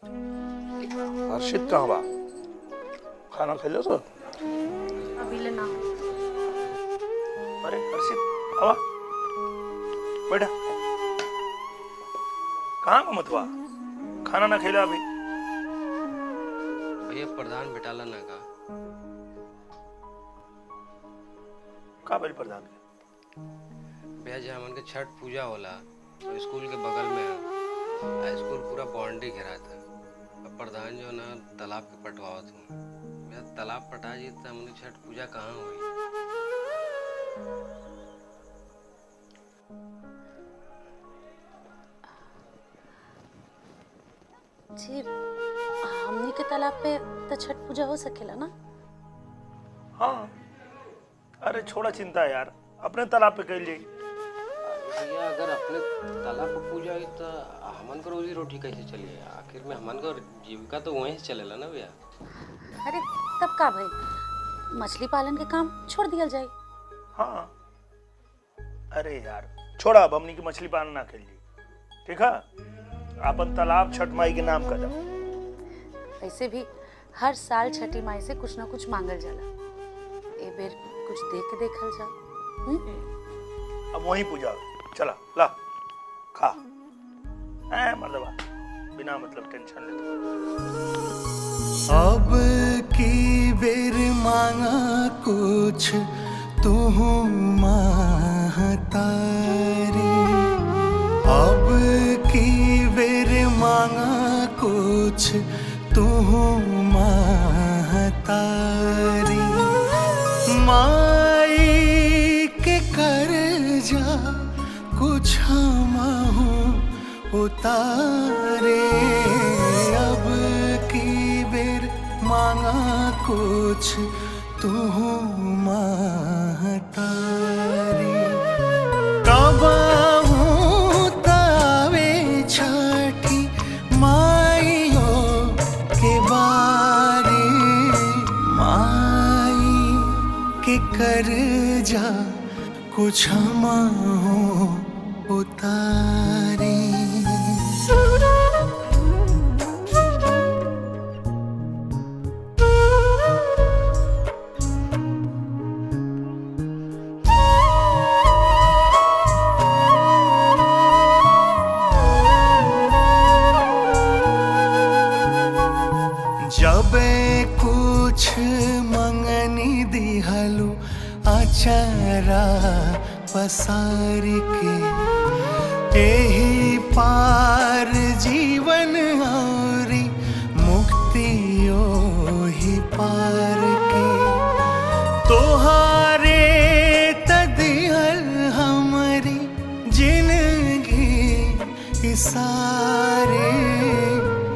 हर्षित कहाँ बा? खाना खेलो तो? अभी लेना। अरे हर्षित आवा बैठा। कहाँ को मत बा? खाना ना खेला अभी? भैया प्रधान बेटाला ना का बेल प्रधान के? भैया जी हमन के छठ पूजा होला और स्कूल के बगल में है। स्कूल पूरा बाउंड्री घेरा था। अब प्रधान जो ना तालाब के पटवावत हूँ। भैया तालाब पटा जी तो हमन की छठ पूजा कहाँ हुई? जी हमनी के तालाब पे तो छठ पूजा हो सकेला ना? हाँ अरे छोड़ा चिंता यार, अपने तालाब पे कैल जाई। भैया अगर अपने तालाब पर पूजा हुई तो हमन का रोजी रोटी कैसे चली? आखिर में हमन का जीविका तो वहीं से चलेला ना भैया। अरे तब का भाई, मछली पालन के काम छोड़ दिया जाए। हाँ अरे यार छोड़ा, अब हमनी की मछली पालन ना खेल जाई, ठीक है? अपन तालाब छठ माई के नाम कर दो। वैसे भी हर साल छठी माई से कुछ ना कुछ मांगल जाला। ए बेर कुछ दे के देखल जा। अब वहीं पूजा हो। चला ला खा। मर्दबा बिना मतलब टेंशन ले। अब की बेर मांगा कुछ तू महतारी, अब की बेर मांगा कुछ तू महतारी। माई के कर जा कुछ हमहू उतारे, अब की बेर मांगा कुछ तू महतारी। कबहू तावे छठी माइयो के बारे, माई के कर जा कुछ हमहू उतारे। जबे कुछ मंगनी दिहलु अचरा पसार के, एही पार जीवन औरी मुक्ति ओही पार के। तोहारे तदिहल हमारी जिंदगी इसारे,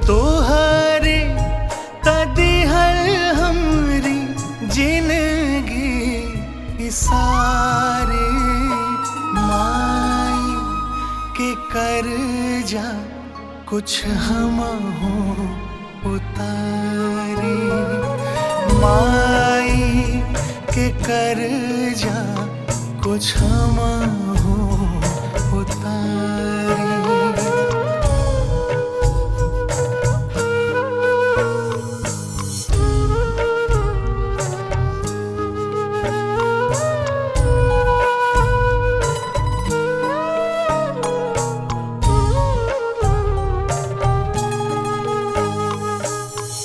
तोहारे तदिहल हमारी जिंदगी इसारे। माई के कर जा कुछ हमहू उतारे, माई के कर जा कुछ हमहू उतारे।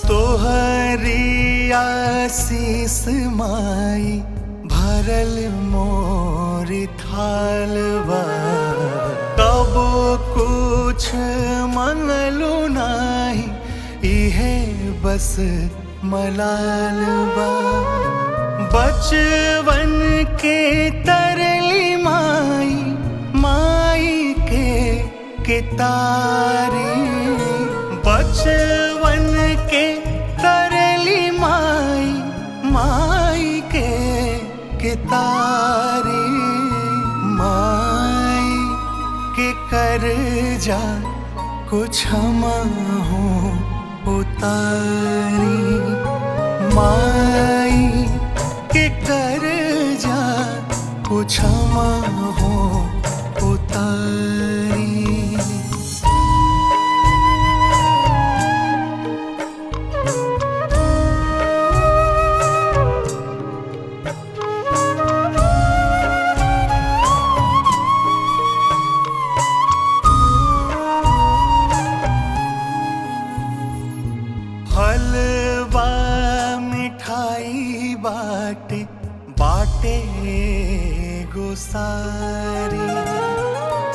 तोहरी आशीष माई भरल मोर थालवा, कबो कुछ मंगलू नाही इहे बस मलालबा। बचवन के तरली माई, माई के तारी। बचवन के तरली माई, माई के तारी। माई के कर जा कुछ हमहू उतारी, माई के कर जा कुछ हमहू उतारी। सारी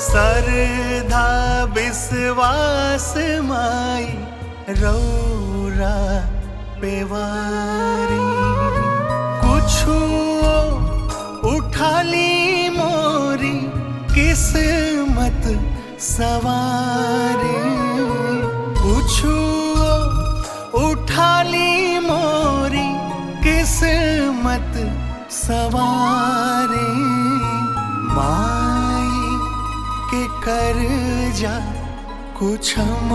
सरधा विश्वास माई रौरा पेवारी कुछु उठाली मोरी किस्मत सवारी कुछु उठाली मोरी किस्मत सवारी माई के कर्जा कुछ हम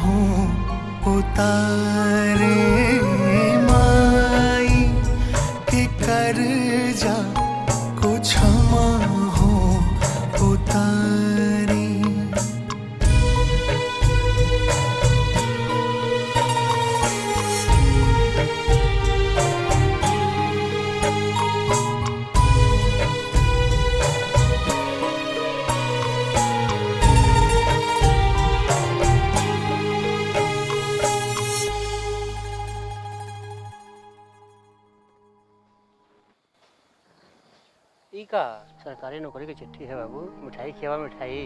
हो उतारे माई के कर्जा कुछ हम हो उतारे। ई का सरकारी नौकरी की चिट्ठी है बाबू, मिठाई खियावा मिठाई।